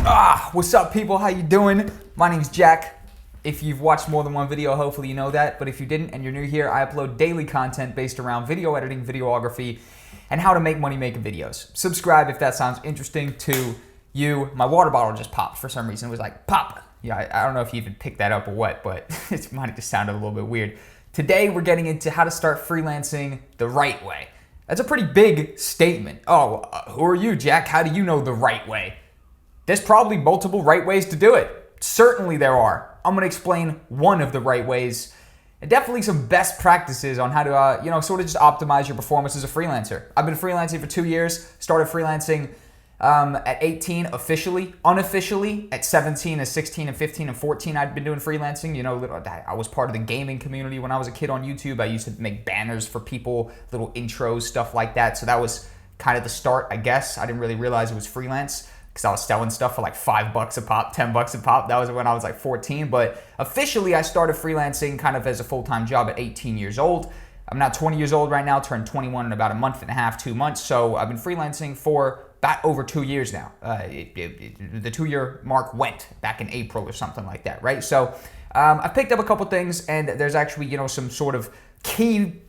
What's up, people? How you doing? My name's Jack. If you've watched more than one video, hopefully you know that. But if you didn't and you're new here, I upload daily content based around video editing, videography, and how to make money making videos. Subscribe if that sounds interesting to you. My water bottle just popped for some reason. It was like, pop. Yeah, I don't know if you even picked that up or what, but it might have just sounded a little bit weird. Today, we're getting into how to start freelancing the right way. That's a pretty big statement. Who are you, Jack? How do you know the right way? There's probably multiple right ways to do it. Certainly there are. I'm gonna explain one of the right ways and definitely some best practices on how to, sort of just optimize your performance as a freelancer. I've been freelancing for 2 years, started freelancing at 18 officially, unofficially at 17 and 16 and 15 and 14 I'd been doing freelancing. I was part of the gaming community when I was a kid on YouTube. I used to make banners for people, little intros, stuff like that. So that was kind of the start, I guess. I didn't really realize it was freelance because I was selling stuff for like $5 a pop, $10 a pop. That was when I was like 14. But officially, I started freelancing kind of as a full-time job at 18 years old. I'm now 20 years old right now, turned 21 in about a month and a half, 2 months. So I've been freelancing for about over 2 years now. The 2-year mark went back in April or something like that, right? So I picked up a couple things, and there's actually, some sort of key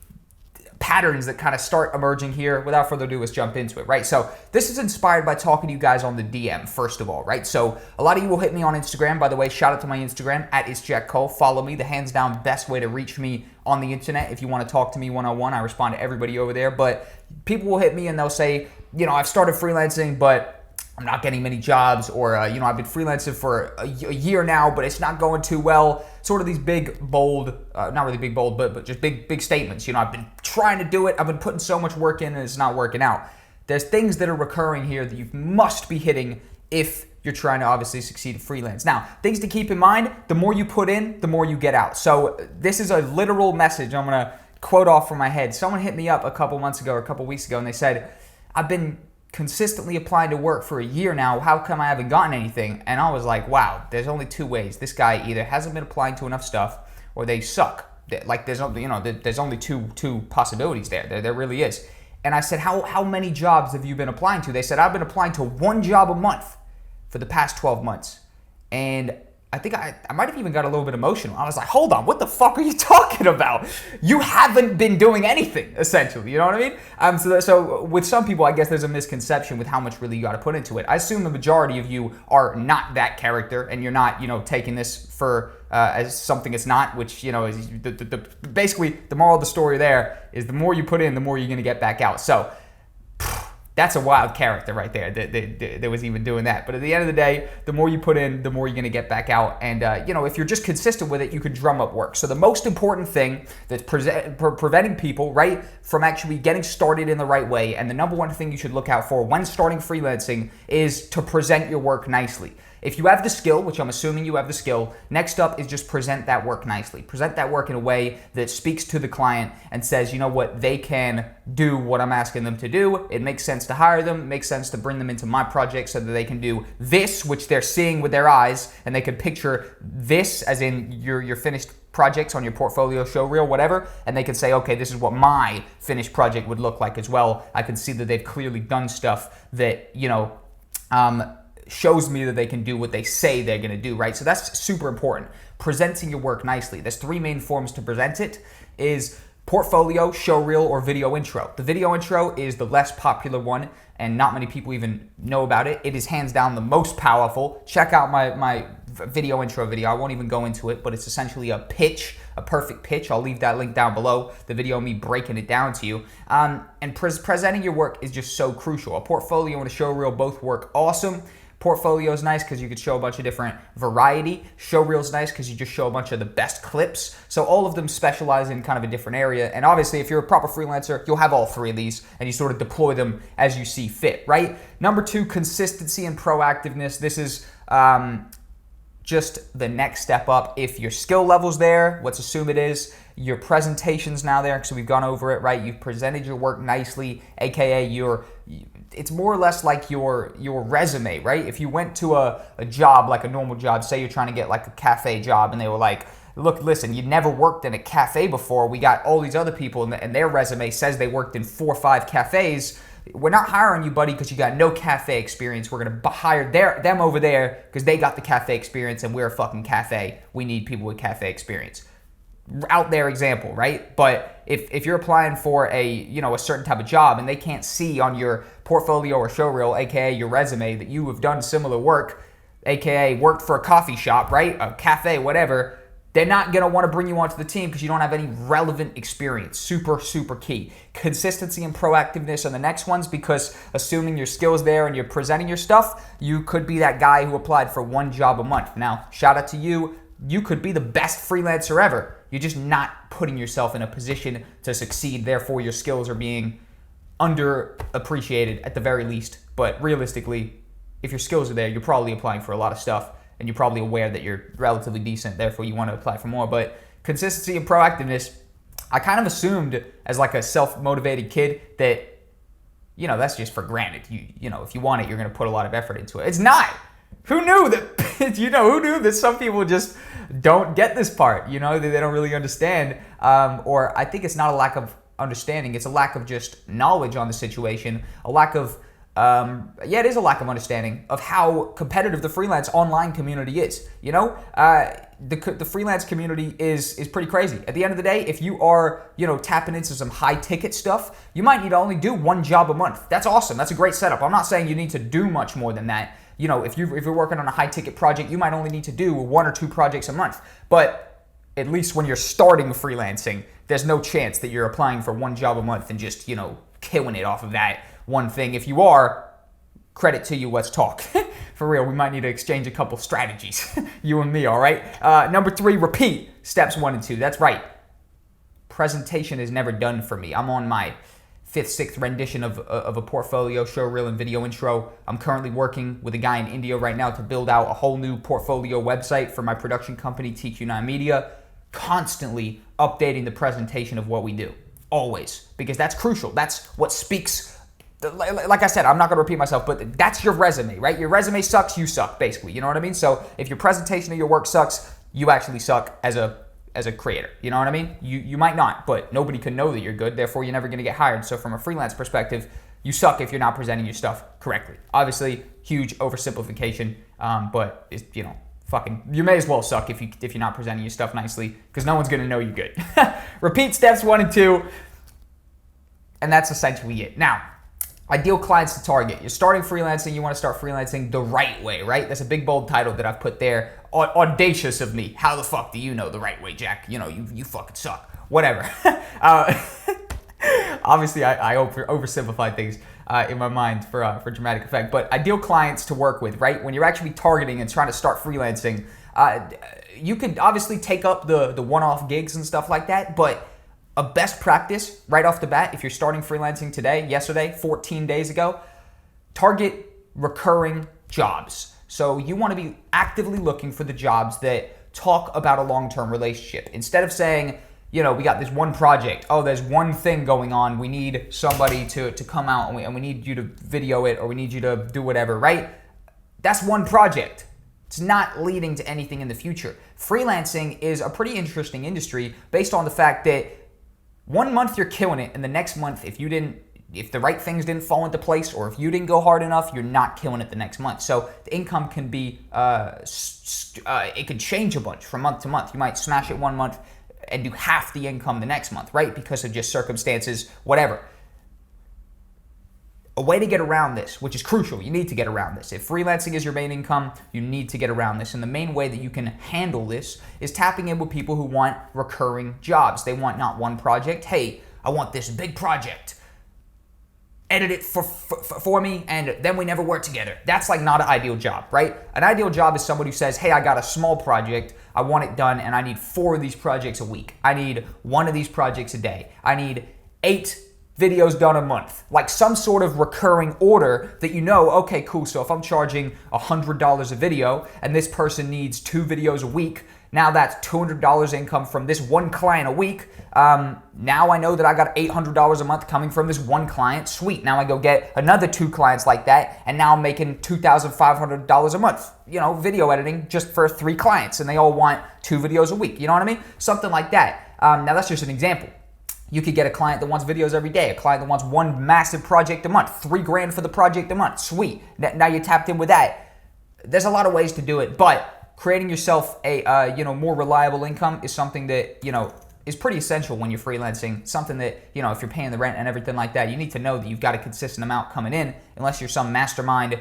patterns that kind of start emerging here. Without further ado, let's jump into it, right? So this is inspired by talking to you guys on the DM, first of all, right? So a lot of you will hit me on Instagram. By the way, shout out to my Instagram, at ItsJackCole. Follow me, the hands down best way to reach me on the internet. If you want to talk to me one-on-one, I respond to everybody over there. But people will hit me and they'll say, I've started freelancing, but I'm not getting many jobs, or, I've been freelancing for a year now, but it's not going too well. Sort of these big, bold, not really big, bold, but just big statements. I've been trying to do it. I've been putting so much work in and it's not working out. There's things that are recurring here that you must be hitting if you're trying to obviously succeed in freelance. Now, things to keep in mind, the more you put in, the more you get out. So this is a literal message I'm going to quote off from my head. Someone hit me up a couple months ago or a couple weeks ago and they said, I've been consistently applying to work for a year now. How come I haven't gotten anything? And I was like, wow, there's only two ways. This guy either hasn't been applying to enough stuff or they suck. Like there's only two possibilities there. There really is. And I said, how many jobs have you been applying to? They said, I've been applying to 1 job a month for the past 12 months. And I think I might have even got a little bit emotional. I was like, hold on, what the fuck are you talking about? You haven't been doing anything, essentially. You know what I mean? So with some people, I guess there's a misconception with how much really you got to put into it. I assume the majority of you are not that character, and you're not, taking this for as something it's not, which, is basically the moral of the story there is the more you put in, the more you're going to get back out. So that's a wild character right there that was even doing that. But at the end of the day, the more you put in, the more you're going to get back out. And, if you're just consistent with it, you can drum up work. So the most important thing that's preventing people, right, from actually getting started in the right way, and the number one thing you should look out for when starting freelancing is to present your work nicely. If you have the skill, which I'm assuming you have the skill, next up is just present that work nicely. Present that work in a way that speaks to the client and says, they can do what I'm asking them to do. It makes sense to hire them. It makes sense to bring them into my project so that they can do this, which they're seeing with their eyes, and they can picture this as in your finished projects on your portfolio, show reel, whatever, and they can say, okay, this is what my finished project would look like as well. I can see that they've clearly done stuff that, shows me that they can do what they say they're going to do, right? So that's super important. Presenting your work nicely. There's 3 main forms to present it: is portfolio, show reel, or video intro. The video intro is the less popular one, and not many people even know about it. It is hands down the most powerful. Check out my video intro video. I won't even go into it, but it's essentially a perfect pitch. I'll leave that link down below, the video of me breaking it down to you. And presenting your work is just so crucial. A portfolio and a show reel both work awesome. Portfolio is nice because you could show a bunch of different variety. Showreel is nice because you just show a bunch of the best clips. So all of them specialize in kind of a different area. And obviously, if you're a proper freelancer, you'll have all 3 of these and you sort of deploy them as you see fit, right? Number 2, consistency and proactiveness. This is just the next step up. If your skill level's there, let's assume it is, your presentation's now there, so we've gone over it, right? You've presented your work nicely, aka it's more or less like your resume, right? If you went to a job, like a normal job, say you're trying to get like a cafe job, and they were like, look, listen, you never worked in a cafe before. We got all these other people, and their resume says they worked in 4 or 5 cafes. we're not hiring you, buddy, because you got no cafe experience. We're going to hire them over there because they got the cafe experience and we're a fucking cafe. We need people with cafe experience. Out there example, right? But if you're applying for a certain type of job and they can't see on your portfolio or showreel, aka your resume, that you have done similar work, aka worked for a coffee shop, right? A cafe, whatever, they're not going to want to bring you onto the team because you don't have any relevant experience. Super, super key. Consistency and proactiveness are the next ones, because assuming your skills there and you're presenting your stuff, you could be that guy who applied for one job a month. Now, shout out to you. You could be the best freelancer ever. You're just not putting yourself in a position to succeed. Therefore, your skills are being underappreciated at the very least. But realistically, if your skills are there, you're probably applying for a lot of stuff and you're probably aware that you're relatively decent. Therefore, you want to apply for more. But consistency and proactiveness, I kind of assumed as like a self-motivated kid that, that's just for granted. You know, if you want it, you're going to put a lot of effort into it. It's not. Who knew that, who knew that some people just don't get this part, that they don't really understand. Or I think it's not a lack of understanding. It's a lack of just knowledge on the situation, a lack of, it is a lack of understanding of how competitive the freelance online community is. The freelance community is pretty crazy. At the end of the day, if you are, tapping into some high ticket stuff, you might need to only do one job a month. That's awesome. That's a great setup. I'm not saying you need to do much more than that. If you're working on a high ticket project, you might only need to do 1 or 2 projects a month. But at least when you're starting freelancing, there's no chance that you're applying for one job a month and just, killing it off of that one thing. If you are, credit to you, let's talk. For real, we might need to exchange a couple strategies, you and me, all right? Number 3, repeat steps 1 and 2. That's right. Presentation is never done for me. I'm on my 5th, 6th rendition of a portfolio, show reel, and video intro. I'm currently working with a guy in India right now to build out a whole new portfolio website for my production company, TQ9 Media, constantly updating the presentation of what we do, always, because that's crucial. That's what speaks. Like I said, I'm not going to repeat myself, but that's your resume, right? Your resume sucks, you suck, basically. You know what I mean? So if your presentation of your work sucks, you actually suck as a creator. You know what I mean? You might not, but nobody can know that you're good. Therefore, you're never going to get hired. So from a freelance perspective, you suck if you're not presenting your stuff correctly. Obviously, huge oversimplification, but it's, you may as well suck if you're not presenting your stuff nicely, because no one's going to know you're good. Repeat steps 1 and 2, and that's essentially it. Now, ideal clients to target. You're starting freelancing, you want to start freelancing the right way, right? That's a big bold title that I've put there. Audacious of me. How the fuck do you know the right way, Jack? You fucking suck. Whatever. Obviously, I oversimplify things in my mind for dramatic effect. But ideal clients to work with, right? When you're actually targeting and trying to start freelancing, you can obviously take up the one-off gigs and stuff like that, but a best practice right off the bat, if you're starting freelancing today, yesterday, 14 days ago, target recurring jobs. So you want to be actively looking for the jobs that talk about a long-term relationship. Instead of saying, we got this one project. Oh, there's one thing going on. We need somebody to come out and we need you to video it, or we need you to do whatever, right? That's one project. It's not leading to anything in the future. Freelancing is a pretty interesting industry based on the fact that 1 month you're killing it, and the next month, if the right things didn't fall into place, or if you didn't go hard enough, you're not killing it the next month. So the income can be, it could change a bunch from month to month. You might smash it 1 month and do half the income the next month, right? Because of just circumstances, whatever. A way to get around this, which is crucial, you need to get around this. If freelancing is your main income, you need to get around this. And the main way that you can handle this is tapping in with people who want recurring jobs. They want not one project. Hey, I want this big project. Edit it for me, and then we never work together. That's like not an ideal job, right? An ideal job is somebody who says, hey, I got a small project, I want it done, and I need 4 of these projects a week. I need 1 of these projects a day. I need 8 videos done a month, like some sort of recurring order that okay, cool. So if I'm charging $100 a video and this person needs 2 videos a week, now that's $200 income from this one client a week. Now I know that I got $800 a month coming from this one client. Sweet. Now I go get another 2 clients like that, and now I'm making $2,500 a month. Video editing just for 3 clients, and they all want 2 videos a week. You know what I mean? Something like that. Now that's just an example. You could get a client that wants videos every day, a client that wants one massive project a month, $3,000 for the project a month. Sweet. Now you're tapped in with that. There's a lot of ways to do it, but creating yourself a more reliable income is something that is pretty essential when you're freelancing. Something that if you're paying the rent and everything like that, you need to know that you've got a consistent amount coming in. Unless you're some mastermind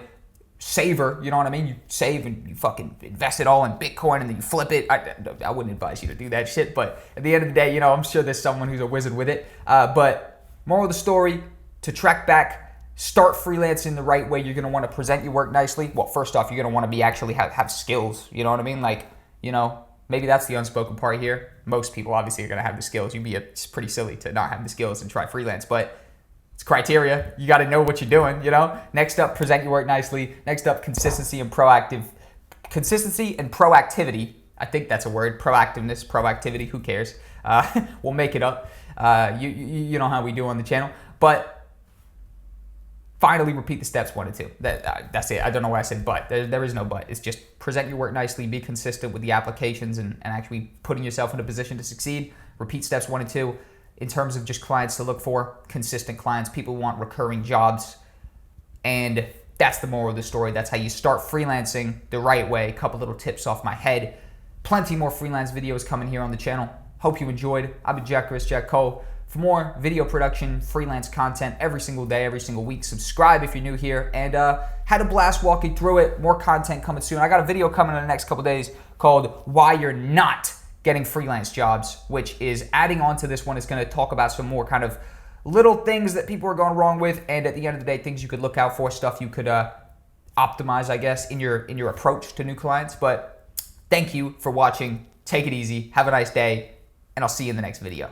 saver, you know what I mean? You save and you fucking invest it all in Bitcoin and then you flip it. I wouldn't advise you to do that shit, but at the end of the day, I'm sure there's someone who's a wizard with it. But moral of the story, to track back, start freelancing the right way. You're going to want to present your work nicely. Well, first off, you're going to want to be actually have skills, you know what I mean? Like, maybe that's the unspoken part here. Most people obviously are going to have the skills. It's pretty silly to not have the skills and try freelance, but it's criteria. You got to know what you're doing, Next up, present your work nicely. Next up, consistency and proactivity. I think that's a word. Proactiveness, proactivity, who cares? We'll make it up. You know how we do on the channel. But finally, repeat the steps 1 and 2. That's it. I don't know why I said but. There is no but. It's just present your work nicely, be consistent with the applications and actually putting yourself in a position to succeed. Repeat steps 1 and 2. In terms of just clients to look for, consistent clients. People want recurring jobs. And that's the moral of the story. That's how you start freelancing the right way. A couple little tips off my head. Plenty more freelance videos coming here on the channel. Hope you enjoyed. I've been ItsJackCole. For more video production, freelance content every single day, every single week, subscribe if you're new here. And had a blast walking through it. More content coming soon. I got a video coming in the next couple days called Why You're Not Getting Freelance Jobs, which is adding on to this one. It's going to talk about some more kind of little things that people are going wrong with, and at the end of the day, things you could look out for, stuff you could optimize, I guess, in your approach to new clients. But thank you for watching. Take it easy. Have a nice day, and I'll see you in the next video.